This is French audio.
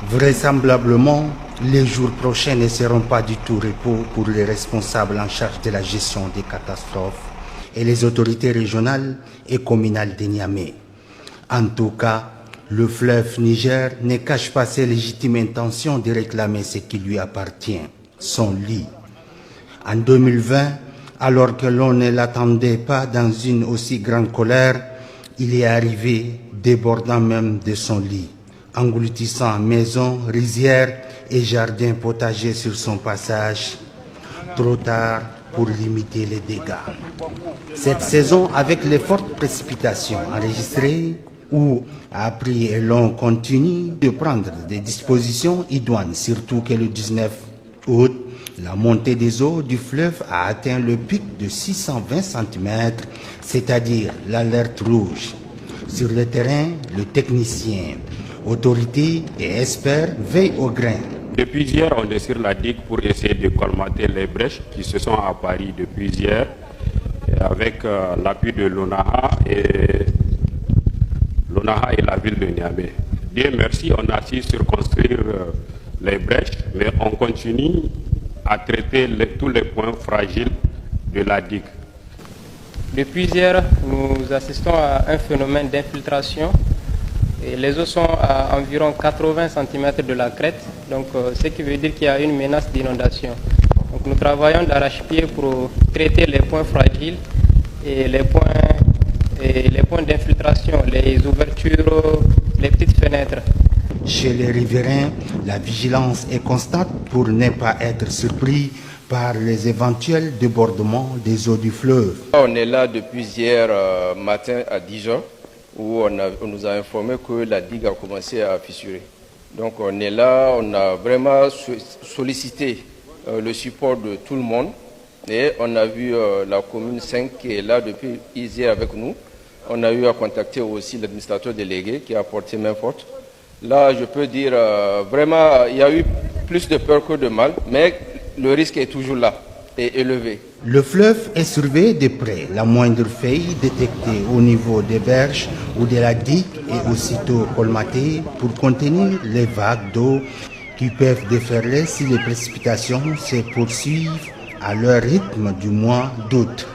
Vraisemblablement, les jours prochains ne seront pas du tout repos pour les responsables en charge de la gestion des catastrophes et les autorités régionales et communales de Niamey. En tout cas, le fleuve Niger ne cache pas ses légitimes intentions de réclamer ce qui lui appartient, son lit. En 2020, alors que l'on ne l'attendait pas dans une aussi grande colère, il est arrivé, débordant même de son lit, engloutissant maisons, rizières et jardins potagers sur son passage, trop tard pour limiter les dégâts. Cette saison, avec les fortes précipitations enregistrées, où a pris et l'on continue de prendre des dispositions idoines, surtout que le 19 août, la montée des eaux du fleuve a atteint le pic de 620 cm, c'est-à-dire l'alerte rouge. Sur le terrain, le technicien, autorités et experts veillent au grain. Depuis hier, on est sur la digue pour essayer de colmater les brèches qui se sont apparues depuis hier, avec l'appui de l'ONAHA et la ville de Niamey. Dieu merci, on a su circonscrire les brèches, mais on continue à traiter tous les points fragiles de la digue. Depuis hier, nous assistons à un phénomène d'infiltration. Et les eaux sont à environ 80 cm de la crête, donc ce qui veut dire qu'il y a une menace d'inondation. Donc nous travaillons d'arrache-pied pour traiter les points fragiles et les points d'infiltration, les ouvertures, les petites fenêtres. Chez les riverains, la vigilance est constante pour ne pas être surpris par les éventuels débordements des eaux du fleuve. On est là depuis hier matin à 10h. Où on nous a informé que la digue a commencé à fissurer. Donc on est là, on a vraiment sollicité le support de tout le monde et on a vu la commune 5 qui est là depuis hier avec nous. On a eu à contacter aussi l'administrateur délégué qui a apporté main forte. Là, je peux dire vraiment, il y a eu plus de peur que de mal, mais le risque est toujours là et élevé. Le fleuve est surveillé de près. La moindre faille détectée au niveau des berges ou de la digue est aussitôt colmatée pour contenir les vagues d'eau qui peuvent déferler si les précipitations se poursuivent à leur rythme du mois d'août.